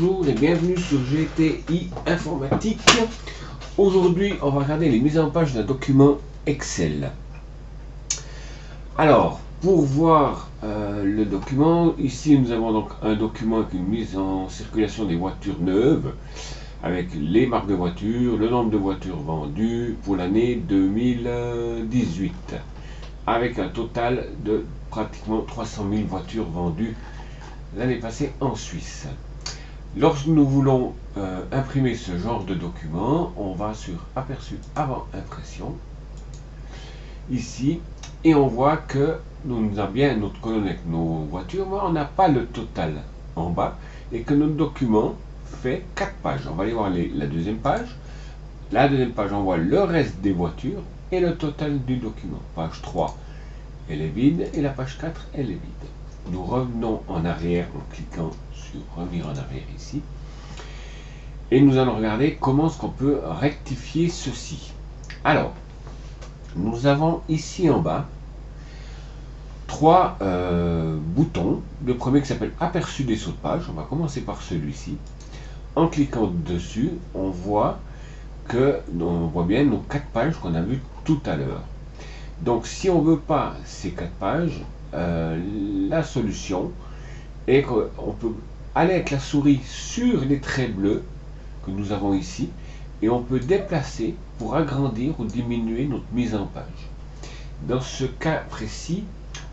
Bonjour et bienvenue sur GTI Informatique. Aujourd'hui, on va regarder les mises en page d'un document Excel. Alors, pour voir le document, ici nous avons donc un document avec une mise en circulation des voitures neuves, avec les marques de voitures, le nombre de voitures vendues pour l'année 2018, avec un total de pratiquement 300 000 voitures vendues l'année passée en Suisse. Lorsque nous voulons imprimer ce genre de document, on va sur Aperçu avant impression, ici, et on voit que nous avons bien notre colonne avec nos voitures, mais on n'a pas le total en bas, et que notre document fait 4 pages. On va aller voir la deuxième page. La deuxième page, on voit le reste des voitures et le total du document. Page 3, elle est vide, et la page 4, elle est vide. Nous revenons en arrière en cliquant sur revenir en arrière ici. Et nous allons regarder comment est-ce qu'on peut rectifier ceci. Alors, nous avons ici en bas 3 boutons. Le premier qui s'appelle Aperçu des sauts de page. On va commencer par celui-ci. En cliquant dessus, on voit bien nos 4 pages qu'on a vues tout à l'heure. Donc, si on ne veut pas ces 4 pages, la solution est qu'on peut aller avec la souris sur les traits bleus que nous avons ici et on peut déplacer pour agrandir ou diminuer notre mise en page. Dans ce cas précis,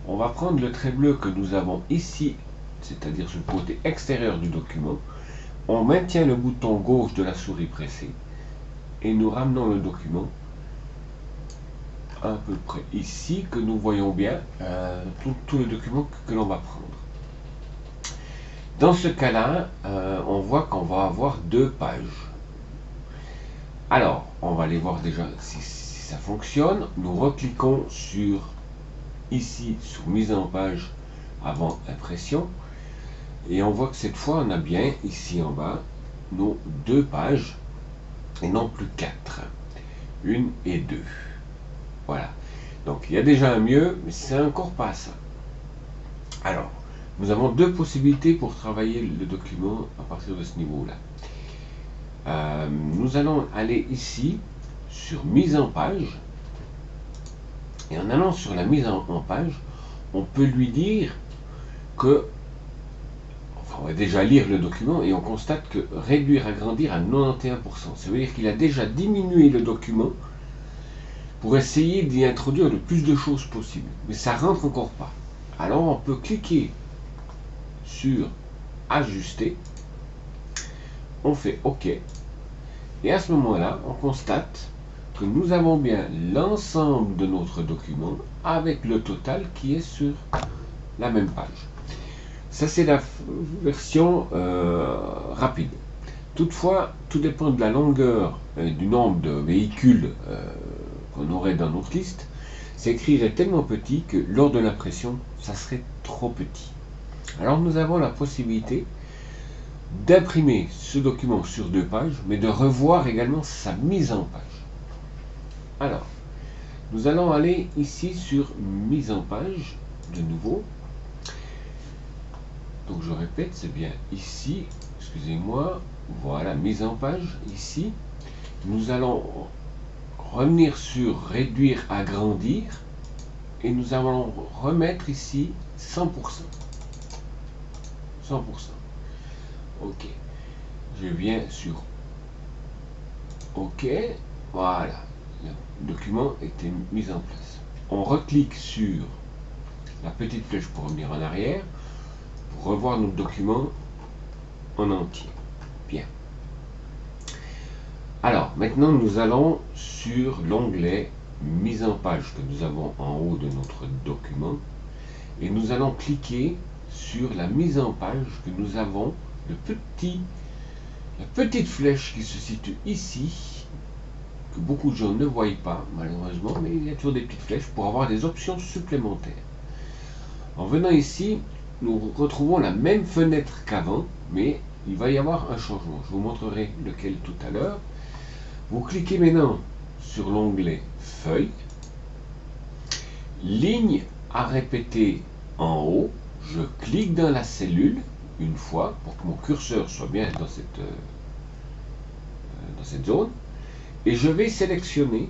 on va prendre le trait bleu que nous avons ici, c'est-à-dire sur le côté extérieur du document. On maintient le bouton gauche de la souris pressé et nous ramenons le document à peu près ici, que nous voyons bien tout le document que l'on va prendre. Dans ce cas-là, on voit qu'on va avoir 2 pages. Alors, on va aller voir déjà si ça fonctionne. Nous recliquons ici, sur mise en page avant impression. Et on voit que cette fois, on a bien, ici en bas, nos 2 pages, et non plus 4. 1 et 2. Voilà. Donc, il y a déjà un mieux, mais c'est encore pas ça. Alors, nous avons 2 possibilités pour travailler le document à partir de ce niveau-là. Nous allons aller ici sur mise en page, et en allant sur la mise en page, on peut lui dire que, enfin, on va déjà lire le document et on constate que réduire, agrandir à 91%. Ça veut dire qu'il a déjà diminué le document pour essayer d'y introduire le plus de choses possible, mais ça rentre encore pas. Alors on peut cliquer sur ajuster, on fait OK, et à ce moment-là, on constate que nous avons bien l'ensemble de notre document avec le total qui est sur la même page. Ça, c'est la version rapide. Toutefois, tout dépend de la longueur et du nombre de véhicules qu'on aurait dans notre liste. Ça écrirait tellement petit que lors de l'impression, ça serait trop petit. Alors nous avons la possibilité d'imprimer ce document sur 2 pages, mais de revoir également sa mise en page. Alors, nous allons aller ici sur mise en page, de nouveau. Donc je répète, c'est bien ici, excusez-moi, voilà, mise en page, ici. Nous allons revenir sur réduire, agrandir, et nous allons remettre ici 100%. 100%. OK. Je viens sur OK. Voilà. Le document était mis en place. On reclique sur la petite flèche pour revenir en arrière, pour revoir notre document en entier. Bien. Alors, maintenant, nous allons sur l'onglet mise en page que nous avons en haut de notre document et nous allons cliquer sur la mise en page que nous avons, la petite flèche qui se situe ici, que beaucoup de gens ne voient pas malheureusement, mais il y a toujours des petites flèches pour avoir des options supplémentaires. En venant ici, nous retrouvons la même fenêtre qu'avant, mais il va y avoir un changement. Je vous montrerai lequel tout à l'heure. Vous cliquez maintenant sur l'onglet Feuille, ligne à répéter en haut, je clique dans la cellule une fois pour que mon curseur soit bien dans cette zone. Et je vais sélectionner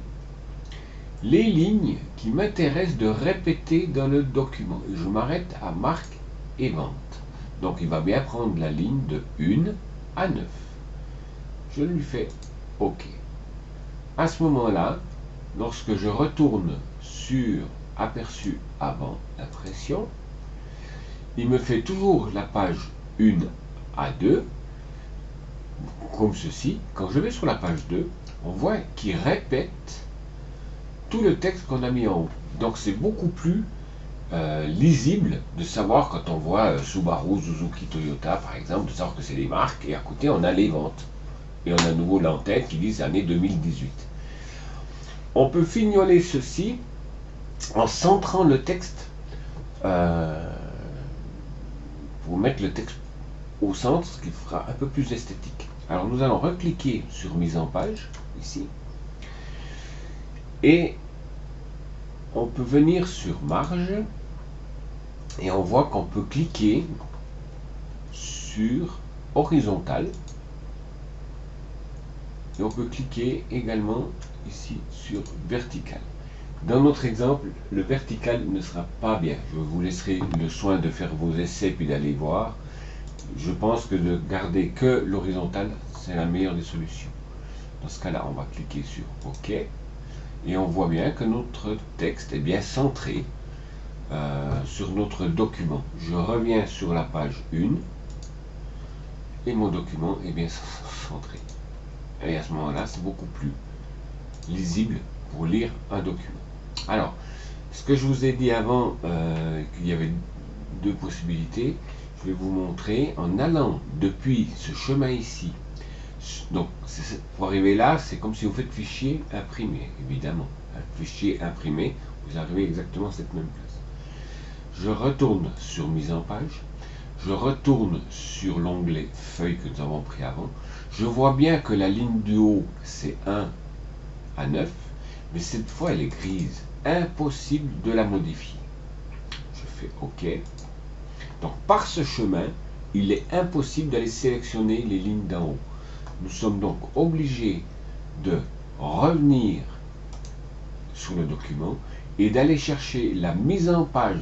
les lignes qui m'intéressent de répéter dans le document. Et je m'arrête à marque et vente. Donc il va bien prendre la ligne de 1 à 9. Je lui fais OK. À ce moment-là, lorsque je retourne sur aperçu avant impression, il me fait toujours la page 1 à 2, comme ceci. Quand je vais sur la page 2, on voit qu'il répète tout le texte qu'on a mis en haut. Donc c'est beaucoup plus lisible de savoir, quand on voit Subaru, Suzuki, Toyota par exemple, de savoir que c'est les marques, et à côté on a les ventes. Et on a à nouveau l'entête qui dit année 2018. On peut fignoler ceci en centrant le texte, pour mettre le texte au centre, ce qui fera un peu plus esthétique. Alors nous allons recliquer sur mise en page, ici, et on peut venir sur marge, et on voit qu'on peut cliquer sur horizontal, et on peut cliquer également ici sur vertical. Dans notre exemple, le vertical ne sera pas bien. Je vous laisserai le soin de faire vos essais puis d'aller voir. Je pense que de garder que l'horizontal, c'est la meilleure des solutions. Dans ce cas-là, on va cliquer sur OK. Et on voit bien que notre texte est bien centré sur notre document. Je reviens sur la page 1 et mon document est bien centré. Et à ce moment-là, c'est beaucoup plus lisible pour lire un document. Alors, ce que je vous ai dit avant, qu'il y avait deux possibilités, je vais vous montrer en allant depuis ce chemin ici. Donc, pour arriver là, c'est comme si vous faites fichier imprimé, évidemment. Un fichier imprimé, vous arrivez exactement à cette même place. Je retourne sur mise en page. Je retourne sur l'onglet feuille que nous avons pris avant. Je vois bien que la ligne du haut, c'est 1 à 9, mais cette fois, elle est grise. Impossible de la modifier. Je fais OK. Donc, par ce chemin, il est impossible d'aller sélectionner les lignes d'en haut. Nous sommes donc obligés de revenir sur le document et d'aller chercher la mise en page.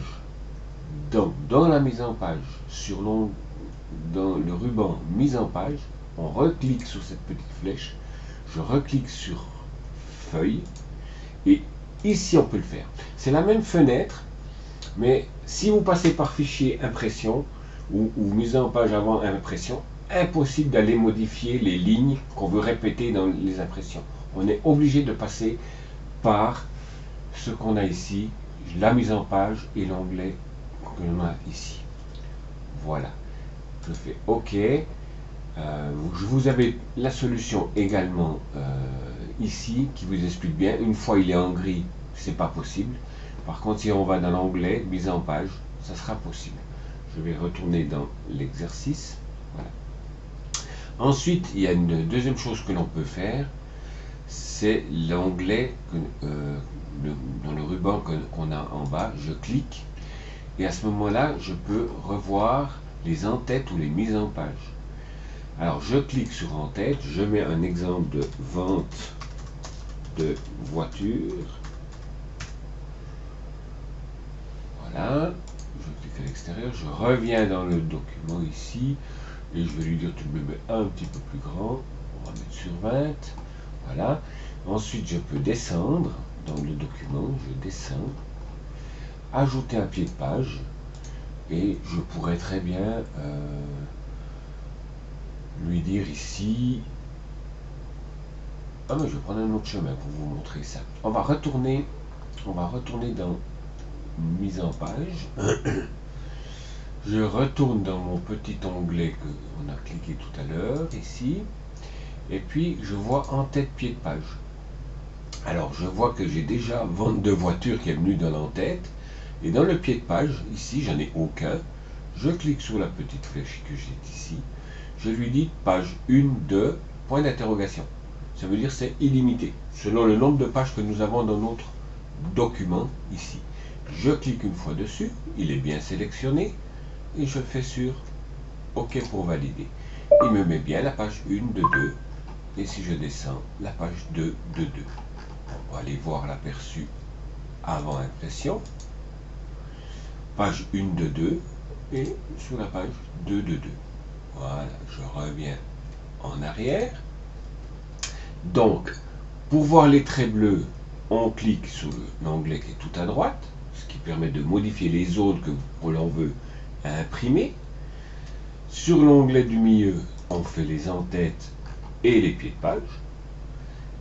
Dans la mise en page, dans le ruban mise en page, on reclique sur cette petite flèche, je reclique sur feuille, et ici on peut le faire. C'est la même fenêtre, mais si vous passez par fichier impression ou mise en page avant impression, impossible d'aller modifier les lignes qu'on veut répéter dans les impressions. On est obligé de passer par ce qu'on a ici, la mise en page et l'onglet que l'on a ici. Voilà. Je fais OK. Vous avez la solution également ici qui vous explique bien. Une fois il est en gris, c'est pas possible. Par contre, si on va dans l'onglet mise en page, ça sera possible. Je vais retourner dans l'exercice. Voilà. Ensuite, il y a une deuxième chose que l'on peut faire, c'est l'onglet dans le ruban qu'on a en bas. Je clique et à ce moment-là, je peux revoir les en-têtes ou les mises en page. Alors, je clique sur en-tête, je mets un exemple de vente de voiture. Voilà, je clique à l'extérieur, je reviens dans le document ici, et je vais lui dire tu me mets un petit peu plus grand, on va mettre sur 20, voilà. Ensuite je peux descendre dans le document, je descends, ajouter un pied de page, et je pourrais très bien lui dire ici, ah mais je vais prendre un autre chemin pour vous montrer ça. On va retourner dans mise en page. Je retourne dans mon petit onglet qu'on a cliqué tout à l'heure, ici, et puis je vois en-tête pied de page. Alors je vois que j'ai déjà vente de voiture qui est venue dans l'en-tête, et dans le pied de page, ici, j'en ai aucun. Je clique sur la petite flèche que j'ai ici, je lui dis page 1, 2, point d'interrogation. Ça veut dire c'est illimité, selon le nombre de pages que nous avons dans notre document ici. Je clique une fois dessus, il est bien sélectionné, et je fais sur OK pour valider. Il me met bien la page 1 de 2. Et si je descends, la page 2 de 2. On va aller voir l'aperçu avant impression. Page 1 de 2. Et sur la page 2 de 2. Voilà, je reviens en arrière. Donc, pour voir les traits bleus, on clique sur l'onglet qui est tout à droite, ce qui permet de modifier les zones que l'on veut imprimer. Sur l'onglet du milieu, on fait les en-têtes et les pieds de page.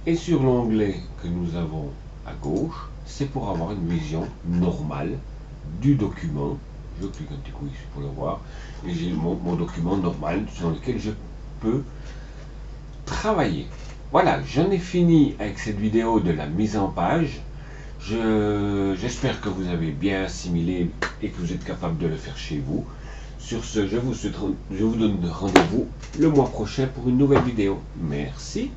Et sur l'onglet que nous avons à gauche, c'est pour avoir une vision normale du document. Je clique un petit coup ici pour le voir. Et j'ai mon document normal sur lequel je peux travailler. Voilà, j'en ai fini avec cette vidéo de la mise en page. J'espère que vous avez bien assimilé et que vous êtes capable de le faire chez vous. Sur ce, je vous donne rendez-vous le mois prochain pour une nouvelle vidéo. Merci.